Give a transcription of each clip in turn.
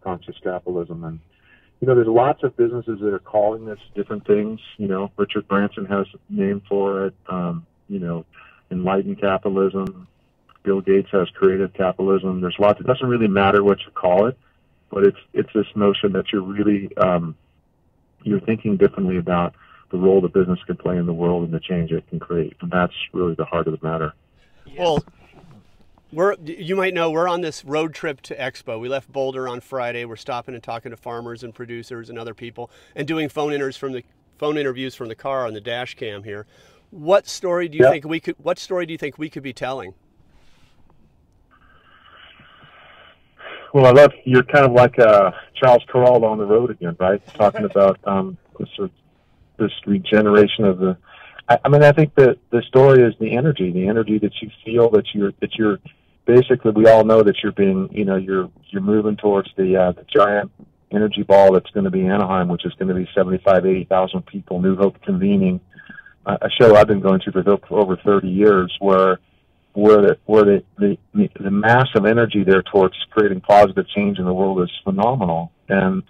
conscious capitalism. And there's lots of businesses that are calling this different things. Richard Branson has a name for it. Enlightened capitalism. Bill Gates has creative capitalism. There's lots. It doesn't really matter what you call it, but it's this notion that you're really you're thinking differently about the role the business can play in the world and the change it can create, and that's really the heart of the matter. Well, you might know we're on this road trip to Expo. We left Boulder on Friday. We're stopping and talking to farmers and producers and other people, and doing phone interviews from the car on the dash cam here. What story do you think we could? What story do you think we could be telling? Well, I love you're kind of like Charles Corral on the road again, right? Talking about this regeneration of the. I think that the story is the energy that you feel that you're basically. We all know that you're being, you're moving towards the giant energy ball that's going to be Anaheim, which is going to be 80,000 people. New Hope convening a show I've been going to for over 30 years, where the massive energy there towards creating positive change in the world is phenomenal. And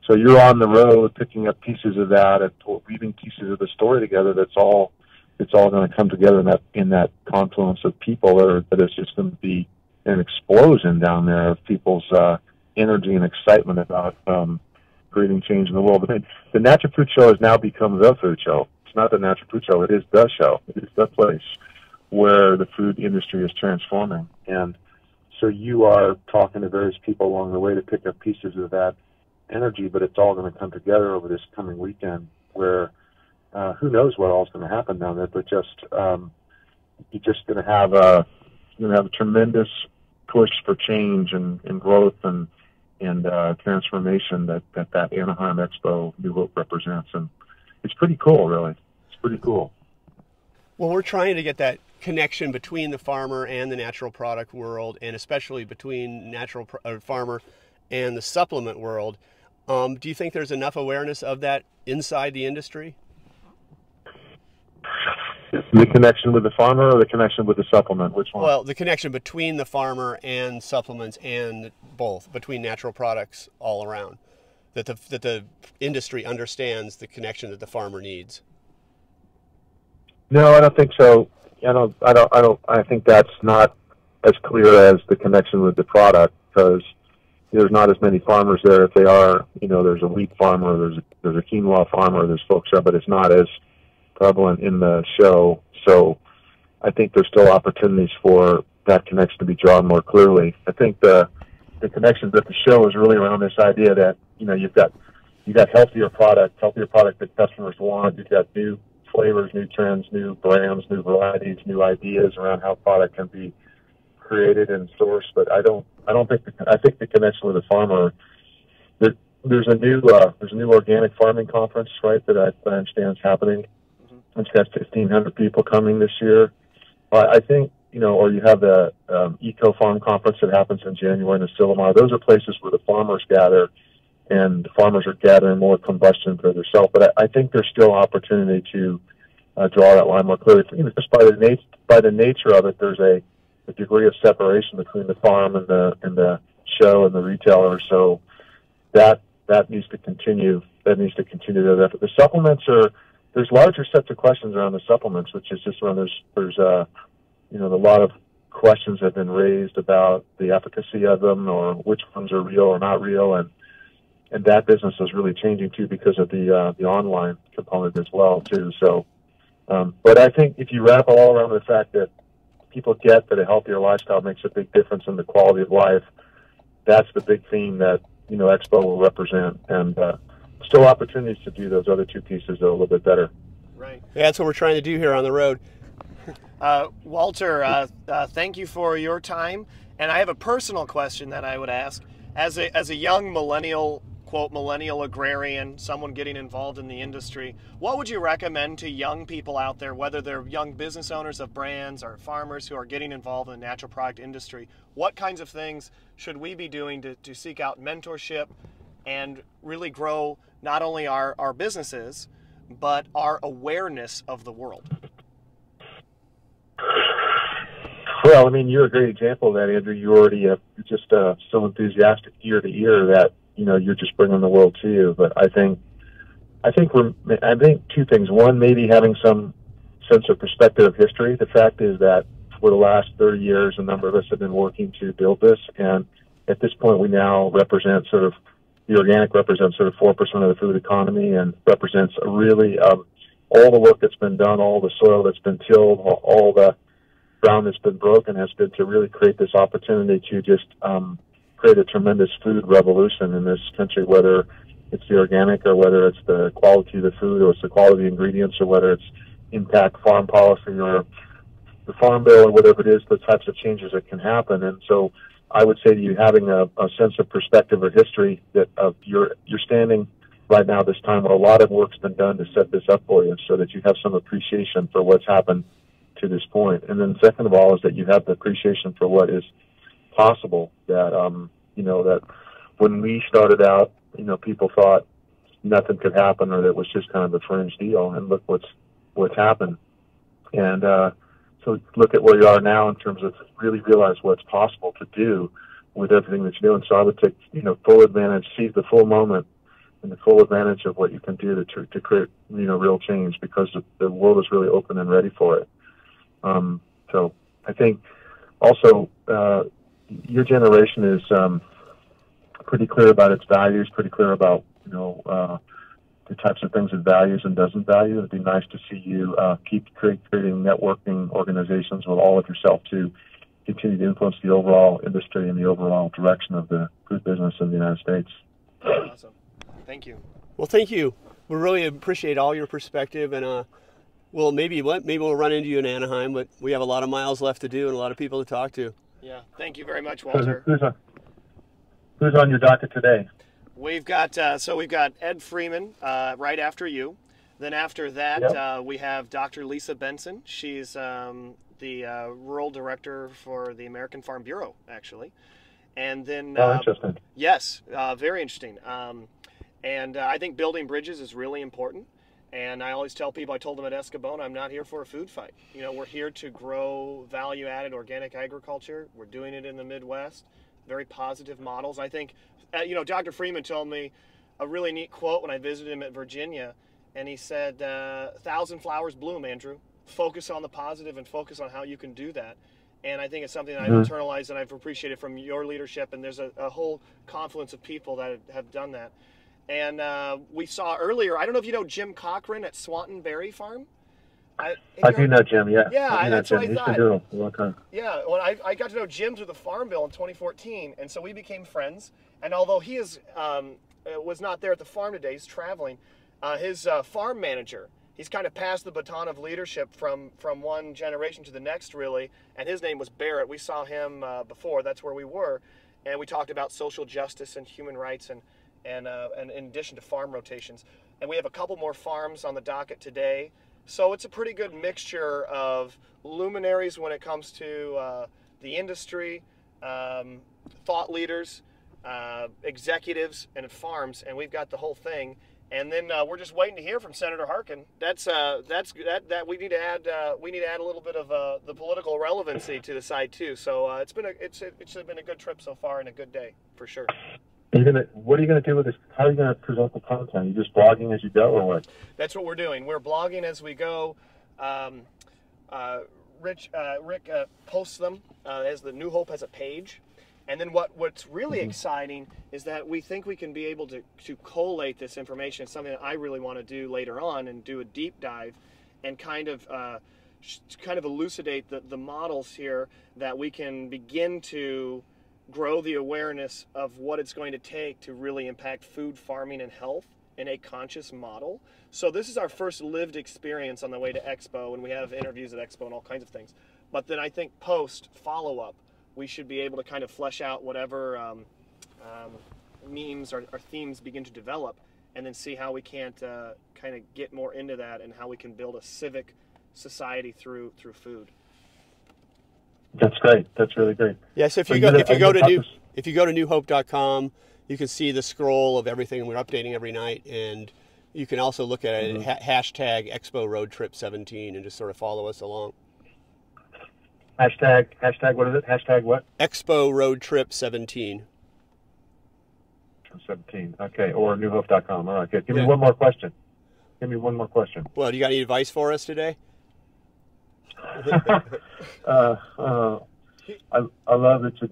so you're on the road picking up pieces of that and weaving pieces of the story together. It's all going to come together in that confluence of people that is just going to be an explosion down there of people's energy and excitement about creating change in the world. But the Natural Food Show has now become the food show. It's not the Natural Food Show. It is the show. It is the place where the food industry is transforming. And so you are talking to various people along the way to pick up pieces of that energy, but it's all going to come together over this coming weekend where who knows what all is going to happen down there, but just you're just going to have a tremendous push for change and growth and transformation that Anaheim Expo New Hope represents. And it's pretty cool, really. It's pretty cool. Well, we're trying to get that connection between the farmer and the natural product world, and especially between farmer and the supplement world. Do you think there's enough awareness of that inside the industry? The connection with the farmer or the connection with the supplement? Which one? Well, the connection between the farmer and supplements, and both, between natural products all around. That the industry understands the connection that the farmer needs. No, I don't think so. I think that's not as clear as the connection with the product, because there's not as many farmers there. If they are, there's a wheat farmer, there's a quinoa farmer, there's folks there, but it's not as prevalent in the show. So I think there's still opportunities for that connection to be drawn more clearly. I think the connections at the show is really around this idea that, you've got healthier product that customers want. You've got new flavors, new trends, new brands, new varieties, new ideas around how product can be created and sourced. But I think the connection with the farmer, there's a new organic farming conference, right, that I understand is happening. It's got 1,500 people coming this year. I think, or you have the Eco Farm Conference that happens in January in Asilomar. Those are places where the farmers gather, and the farmers are gathering more combustion for themselves. But I think there's still opportunity to draw that line more clearly. Just by the nature of it, there's a degree of separation between the farm and the show and the retailer. So that needs to continue. That needs to continue that effort. The supplements there's larger sets of questions around the supplements, which is just around there's a lot of questions have been raised about the efficacy of them, or which ones are real or not real, and that business is really changing too because of the online component as well too. So, but I think if you wrap it all around the fact that people get that a healthier lifestyle makes a big difference in the quality of life, that's the big theme that Expo will represent, and still opportunities to do those other two pieces a little bit better. Right. Yeah, that's what we're trying to do here on the road. Walter, thank you for your time. And I have a personal question that I would ask. As a young millennial, quote, millennial agrarian, someone getting involved in the industry, what would you recommend to young people out there, whether they're young business owners of brands or farmers who are getting involved in the natural product industry? What kinds of things should we be doing to seek out mentorship and really grow not only our businesses, but our awareness of the world? Well, you're a great example of that, Andrew. You already just so enthusiastic year to year that you're just bringing the world to you. But I think two things. One, maybe having some sense of perspective of history. The fact is that for the last 30 years, a number of us have been working to build this, and at this point, we now represent the organic represents sort of 4% of the food economy, and represents a really all the work that's been done, all the soil that's been tilled, all the ground that's been broken has been to really create this opportunity to just create a tremendous food revolution in this country, whether it's the organic or whether it's the quality of the food or it's the quality of the ingredients or whether it's impact farm policy or the farm bill or whatever it is, the types of changes that can happen. And so I would say to you, having a sense of perspective or history that you're standing right now this time where a lot of work's been done to set this up for you so that you have some appreciation for what's happened to this point. And then second of all is that you have the appreciation for what is possible, that, that when we started out, people thought nothing could happen or that it was just kind of a fringe deal, and look what's happened. And so look at where you are now in terms of really realize what's possible to do with everything that you're doing. So I would take, full advantage, seize the full moment and the full advantage of what you can do to create, real change, because the world is really open and ready for it. So I think also your generation is pretty clear about its values, pretty clear about, the types of things it values and doesn't value. It'd be nice to see you keep creating networking organizations with all of yourself to continue to influence the overall industry and the overall direction of the food business in the United States. Awesome. Thank you. Well, thank you. We really appreciate all your perspective, and well, maybe we'll run into you in Anaheim, but we have a lot of miles left to do and a lot of people to talk to. Yeah. Thank you very much, Walter. Who's on your docket today? We've got Ed Freeman right after you. Then after that, we have Dr. Lisa Benson. She's the rural director for the American Farm Bureau, actually. And then interesting. Yes, very interesting. And I think building bridges is really important. And I always tell people, I told them at Escabone, I'm not here for a food fight. We're here to grow value-added organic agriculture. We're doing it in the Midwest. Very positive models. I think, Dr. Freeman told me a really neat quote when I visited him at Virginia, and he said, 1,000 flowers bloom, Andrew. Focus on the positive and focus on how you can do that. And I think it's something that I've internalized and I've appreciated from your leadership, and there's a whole confluence of people that have done that. And we saw earlier, I don't know if you know Jim Cochran at Swanton Berry Farm. I do know Jim, yeah. Yeah, that's what I thought. Yeah, well, I got to know Jim through the Farm Bill in 2014, and so we became friends. And although he was not there at the farm today, he's traveling, his farm manager, he's kind of passed the baton of leadership from one generation to the next, really, and his name was Barrett. We saw him before, that's where we were, and we talked about social justice and human rights and in addition to farm rotations. And we have a couple more farms on the docket today. So it's a pretty good mixture of luminaries when it comes to the industry, thought leaders, executives, and farms, and we've got the whole thing. And then we're just waiting to hear from Senator Harkin. That we need to add a little bit of the political relevancy to the side too. So it's been a good trip so far and a good day for sure. What are you going to do with this? How are you going to present the content? Are you just blogging as you go, or what? That's what we're doing. We're blogging as we go. Rick posts them as the New Hope has a page. And then what's really exciting is that we think we can be able to collate this information. It's something that I really want to do later on and do a deep dive and kind of elucidate the models here that we can begin to grow the awareness of what it's going to take to really impact food, farming, and health in a conscious model. So this is our first lived experience on the way to Expo, and we have interviews at Expo and all kinds of things. But then I think follow-up, we should be able to kind of flesh out whatever memes or themes begin to develop, and then see how we can't kind of get more into that and how we can build a civic society through food. That's great. That's really great. Yeah. So if you go to newhope.com, you can see the scroll of everything we're updating every night, and you can also look at it hashtag Expo Road Trip 17 and just sort of follow us along. Hashtag what is it? Hashtag what? Expo Road Trip 17. 2017. Okay, or newhope.com. All right, good. Give me Yeah. one more question. Give me one more question. Well, do you got any advice for us today? I love that you.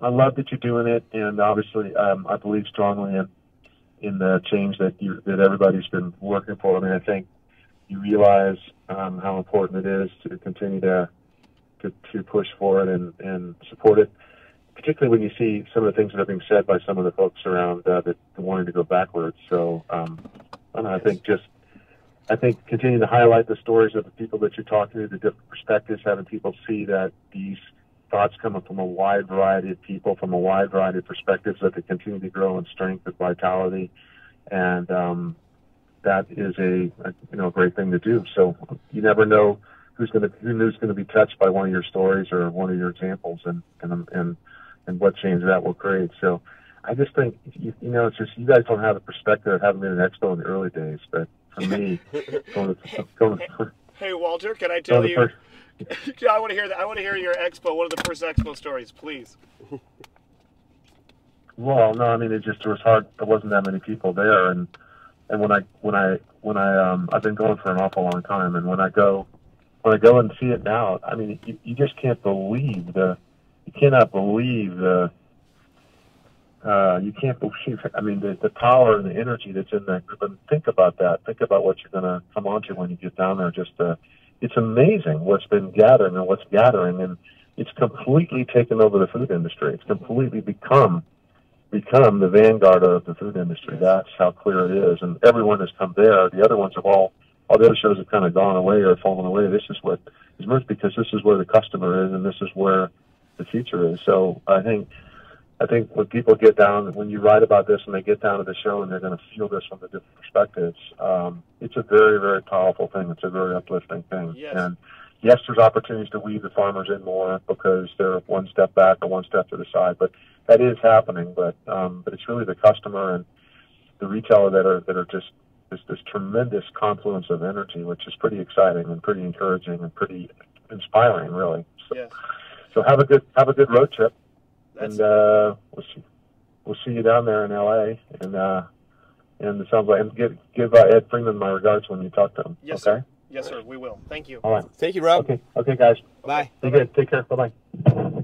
I love that you're doing it, and obviously, I believe strongly in the change that everybody's been working for. I mean, I think you realize how important it is to continue to push for it and support it, particularly when you see some of the things that are being said by some of the folks around that wanting to go backwards. So, I think continue to highlight the stories of the people that you're talking to, the different perspectives, having people see that these thoughts coming from a wide variety of people, from a wide variety of perspectives, that they continue to grow in strength and vitality, and that is a great thing to do. So you never know who's going to be touched by one of your stories or one of your examples, and what change that will create. So I just think it's just you guys don't have the perspective of having been an expo in the early days, but for me, Hey Walter, can I tell you? I want to hear that. I want to hear your expo. One of the first expo stories, please. Well, no, I mean it was hard. There wasn't that many people there, and when I've been going for an awful long time, and when I go and see it now, I mean you just can't believe you cannot believe I mean, the power and the energy that's in that group. And think about that. Think about what you're going to come onto when you get down there. It's amazing what's been gathering and what's gathering, and it's completely taken over the food industry. It's completely become the vanguard of the food industry. That's how clear it is. And everyone has come there. The other ones have all the other shows have kind of gone away or fallen away. This is what is merged, because this is where the customer is, and this is where the future is. So I think when people get down, when you write about this and they get down to the show and they're going to feel this from the different perspectives, it's a very, very powerful thing. It's a very uplifting thing. Yes. And yes, there's opportunities to weave the farmers in more because they're one step back or one step to the side, but that is happening. But it's really the customer and the retailer that are just this tremendous confluence of energy, which is pretty exciting and pretty encouraging and pretty inspiring, really. So, yes. So have a good road trip. And we'll see you down there in LA, and it sounds like give Ed Freeman my regards when you talk to him. Yes, okay? sir. Yes, sir. We will. Thank you. All right. Thank you, Rob. Okay, guys. Bye. Be good. Take care. Bye bye.